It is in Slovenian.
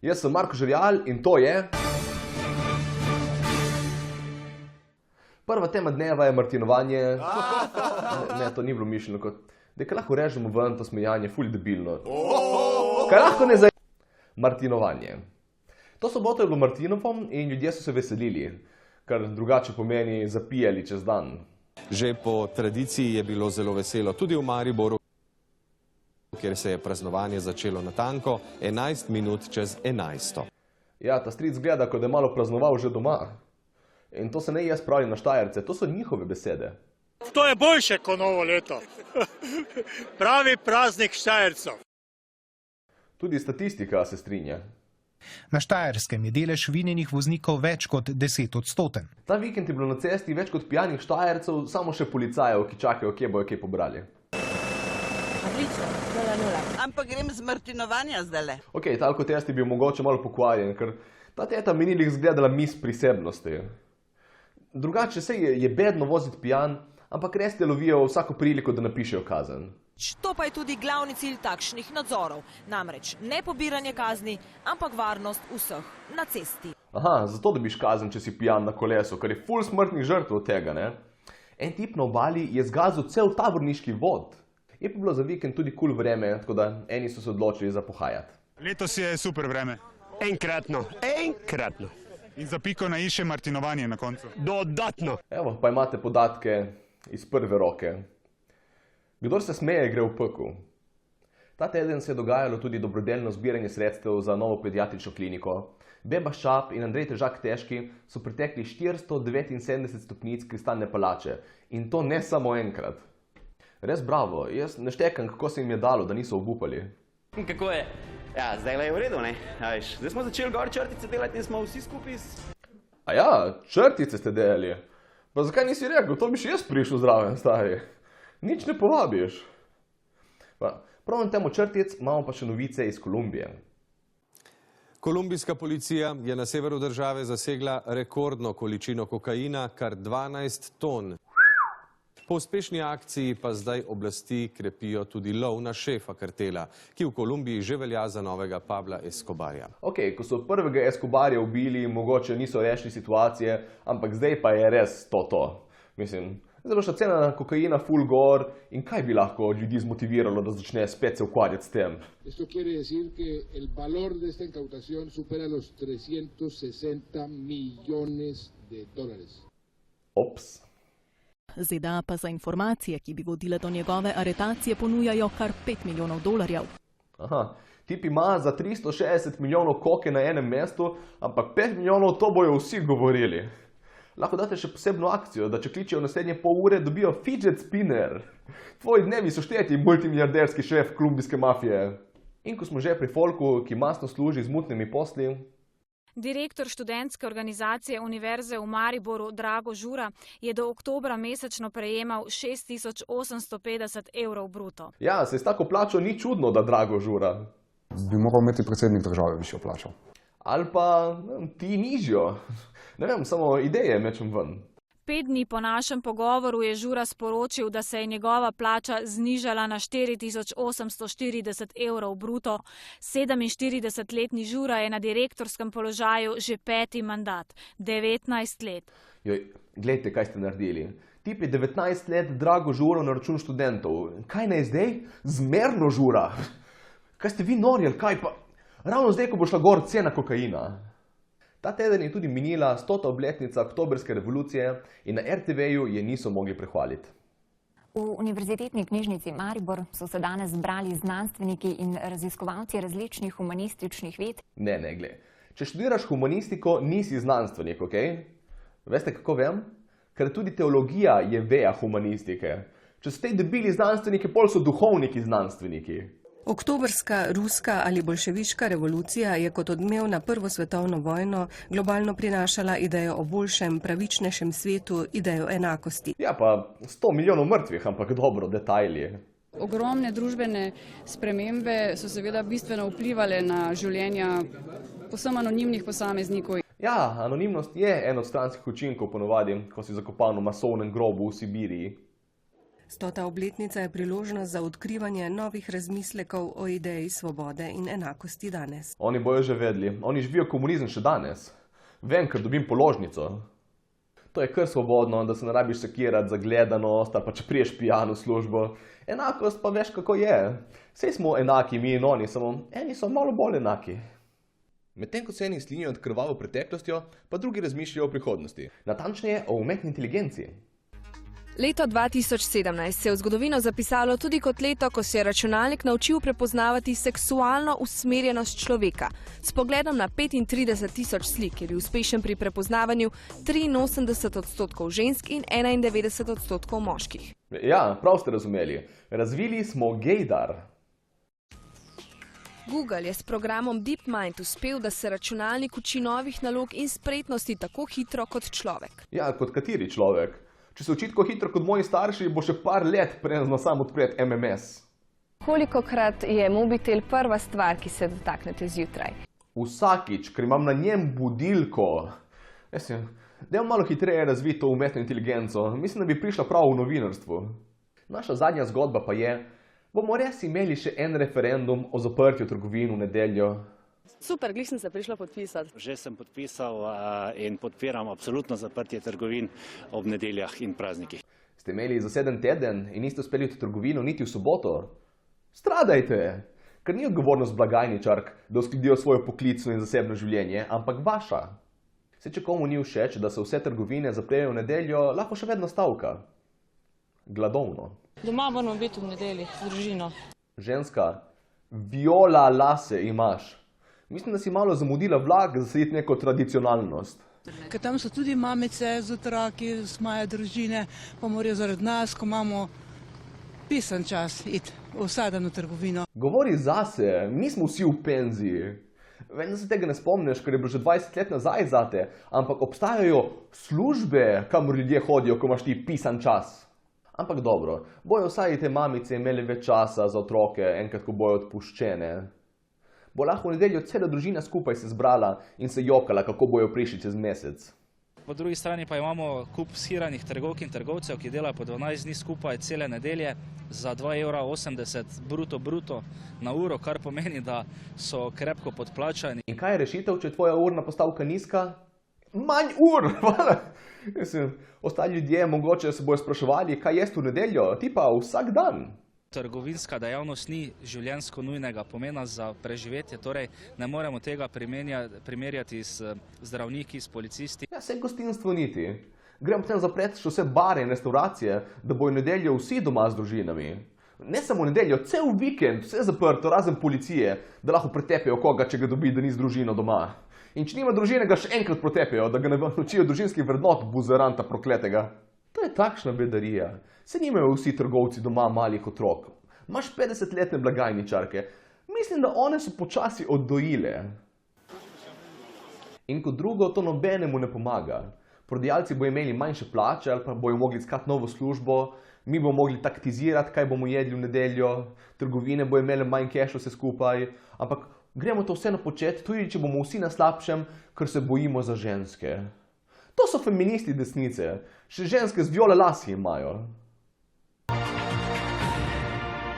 Jaz sem Marko Žerjal in to je... Prva tema dneva je martinovanje. Ne, to ni bilo mišljeno kot... Dekaj lahko režemo ven to smejanje, ful debilno. Kaj lahko ne Martinovanje. To soboto je bilo Martinovo in ljudje so se veselili, kar drugače pomeni zapijali čez dan. Že po tradiciji je bilo zelo veselo tudi v Mariboru, kjer se je praznovanje začelo natanko 11 minut čez 11. Ja, ta stric gleda, kot da je malo praznoval že doma. In to se ne jaz pravim na Štajerce, to so njihove besede. To je boljše kot novo leto. Pravi praznik Štajercev. Tudi statistika se strinja. Na Štajerskem je delež vinjenih voznikov več kot 10-odstoten. Ta vikend je bilo na cesti več kot pijanih Štajercev, samo še policajev, ki čakajo, kje bojo kaj pobrali. Odlično, 0-0. Ampak grem z martinovanja zdajle. Ok, ta alkotest je bil mogoče malo pokvarjen, ker ta teta minilih zgledala mis prisebnosti. Drugače se je bedno voziti pijan, ampak res te lovijo vsako priliko, da napišejo kazen. To pa je tudi glavni cilj takšnih nadzorov. Namreč ne pobiranje kazni, ampak varnost vseh na cesti. Aha, zato dobiš kazen, če si pijan na kolesu, ker je ful smrtnih žrtev od tega, ne? En tip na obali je zgazil cel taborniški vod. Je pa bilo za vikend tudi kul vreme, tako da eni so se odločili za pohajati. Letos je super vreme. Enkratno. In za piko na i še martinovanje na koncu. Dodatno. Evo, pa imate podatke iz prve roke. Kdor se smeje, gre v pekel. Ta teden se je dogajalo tudi dobrodelno zbiranje sredstev za novo pediatrično kliniko. Beba Ščap in Andrej Težak Težki so pretekli 479 stopnic kristalne palače. In to ne samo enkrat. Res bravo, jaz ne štekam, kako se jim je dalo, da niso obupali. Kako je? Ja, zdaj je v redu, ne? Zdaj smo začeli gor črtice delati in smo vsi skupaj. A ja, črtice ste delali. Pa zakaj nisi rekel, to bi še jaz prišel zraven, stari. Nič ne povabiš. Prav na temo črtic imamo pa še novice iz Kolumbije. Kolumbijska policija je na severu države zasegla rekordno količino kokaina, kar 12 ton. Po uspešni akciji pa zdaj oblasti krepijo tudi lov na šefa kartela, ki v Kolumbiji že velja za novega Pabla Escobarja. Ok, ko so prvega Escobarja ubili, mogoče niso rešili situacije, ampak zdaj pa je res to. Mislim, zdaj bo šla cena kokaina full gor in kaj bi lahko ljudi zmotiviralo, da začne spet se ukvarjati s tem? Esto quiere decir que el valor de esta incautación supera los 360 millones de dólares. Ops. ZDA pa za informacije, ki bi vodile do njegove aretacije, ponujajo kar 5 milijonov dolarjev. Aha, tip ima za 360 milijonov koke na enem mestu, ampak 5 milijonov to bojo vsi govorili. Lahko date še posebno akcijo, da če kličejo naslednje pol ure, dobijo fidget spinner. Tvoji dnevi so šteti, multimiliarderski šef kolumbijske mafije. In ko smo že pri folku, ki masno služi z mutnimi posli... Direktor študentske organizacije Univerze v Mariboru Drago Žura je do oktobra mesečno prejemal 6850 evrov bruto. Ja, se s tako plačo ni čudno, da Drago Žura. Bi moral imeti predsednik države višjo plačo. Ali pa ti nižjo. Ne vem, samo ideje mečem ven. 5 dni po našem pogovoru je Žura sporočil, da se je njegova plača znižala na 4840 evrov bruto. 47-letni Žura je na direktorskem položaju že 5. mandat, 19 let. Joj, glejte, kaj ste naredili. Tip je 19 let Drago Žuro na račun študentov. Kaj naj zdaj? Zmerno Žura. Kaj ste vi nori, ali kaj pa? Ravno zdaj, ko bo šla gor cena kokaina. Ta teden je tudi minila 100. obletnica oktobrske revolucije in na RTV-ju je niso mogli prehvaliti. V Univerzitetni knjižnici Maribor so se danes zbrali znanstveniki in raziskovalci različnih humanističnih ved. Ne, glej. Če študiraš humanistiko, nisi znanstvenik, ok? Veste, kako vem? Ker tudi teologija je veja humanistike. Če so te debili znanstveniki, pol so duhovniki znanstveniki. Oktobrska ruska ali bolševiška revolucija je kot odmev na Prvo svetovno vojno globalno prinašala idejo o boljšem, pravičnejšem svetu, idejo enakosti. Ja, pa 100 milijonov mrtvih, ampak dobro, detajli. Ogromne družbene spremembe so seveda bistveno vplivale na življenja povsem anonimnih posameznikov. Ja, anonimnost je en od stranskih učinkov ponovadi, ko si zakopan v masovnem grobu v Sibiriji. 100. obletnica je priložnost za odkrivanje novih razmislekov o ideji svobode in enakosti danes. Oni bojo že vedeli, oni živijo komunizem še danes. Vem, ker dobim položnico. To je kar svobodno, da se ne rabiš sekirati za gledanost, ali pa če priješ pijan v službo. Enakost pa veš, kako je. Sej smo enaki, mi in oni, samo eni so malo bolj enaki. Medtem ko se eni slinijo nad krvavo preteklostjo, pa drugi razmišljajo o prihodnosti. Natančneje o umetni inteligenci. Leto 2017 se je v zgodovino zapisalo tudi kot leto, ko se je računalnik naučil prepoznavati seksualno usmerjenost človeka. S pogledom na 35.000 slik je bil uspešen pri prepoznavanju 83% žensk in 91% moških. Ja, prav ste razumeli. Razvili smo gaydar. Google je s programom DeepMind uspel, da se računalnik uči novih nalog in spretnosti tako hitro kot človek. Ja, kot kateri človek. Če se uči tako hitro kot moji starši, bo še par let, preden zna sam odpreti MMS. Kolikokrat je mobitel prva stvar, ki se dotaknete zjutraj? Vsakič, ker imam na njem budilko. Dajmo malo hitreje razviti to umetno inteligenco. Mislim, da bi prišla prav v novinarstvu. Naša zadnja zgodba pa je, bomo res imeli še en referendum o zaprtju trgovin v nedeljo. Super, glih sem se prišla podpisati. Že sem podpisal in podpiram absolutno zaprtje trgovin ob nedeljah in praznikih. Ste imeli zaseden teden in niste uspeli v trgovino niti v soboto? Stradajte! Ker ni odgovornost blagajničark, da uskladijo svojo poklicno in zasebno življenje, ampak vaša. Se če komu ni všeč, da se vse trgovine zaprejo v nedeljo, lahko še vedno stavka. Gladovno. Doma moramo biti v nedelji z družino. Ženska, viola lase imaš. Mislim, da si malo zamudila vlak za slediti neko tradicionalnost. Ker tam so tudi mamice z otroki, imajo družine, pa morajo zaradi nas, ko imamo pisan čas, iti vsak dan v trgovino. Govori zase, mi smo vsi v penziji. Vem, da se tega ne spomniš, ker je bilo že 20 let nazaj zate, ampak obstajajo službe, kamor ljudje hodijo, ko imaš ti pisan čas. Ampak dobro, bojo vsaj te mamice imeli več časa za otroke, enkrat, ko bojo odpuščene. Bo lahko v nedeljo cela družina skupaj se zbrala in se jokala, kako bojo prišli čez mesec. Po drugi strani pa imamo kup shiranih trgovk in trgovcev, ki delajo po 12 dni skupaj cele nedelje za 2,80 € bruto na uro, kar pomeni, da so krepko podplačani. In kaj je rešitev, če je tvoja urna postavka nizka? Manj ur! Ostali ljudje mogoče se bojo spraševali, kaj jesti v nedeljo, ti pa vsak dan. Trgovinska dejavnost ni življenjsko nujnega pomena za preživetje, torej ne moremo tega primerjati s zdravniki, s policisti. Ja, se gostinstvo niti. Gremo potem zapreti še vse bare in restauracije, da bojo nedeljo vsi doma z družinami. Ne samo nedeljo, cel vikend, vse zaprto, razen policije, da lahko pretepejo koga, če ga dobi, da ni z družino doma. In če nima družine, ga še enkrat pretepejo, da ga ne naučijo družinskih vrednot, buzeranta prokletega. To je takšna bedarija. Se nimajo vsi trgovci doma malih otrok. Imaš 50-letne blagajničarke. Mislim, da one so počasi oddojile. In kot drugo, to nobenemu ne pomaga. Prodajalci bojo imeli manjše plače ali pa bojo mogli iskati novo službo, mi bomo mogli taktizirati, kaj bomo jedli v nedeljo, trgovine bojo imeli manj keša vse skupaj, ampak gremo to vseeno početi, tudi če bomo vsi na slabšem, ker se bojimo za ženske. To so feministi desnice, še ženske z viole lasi imajo.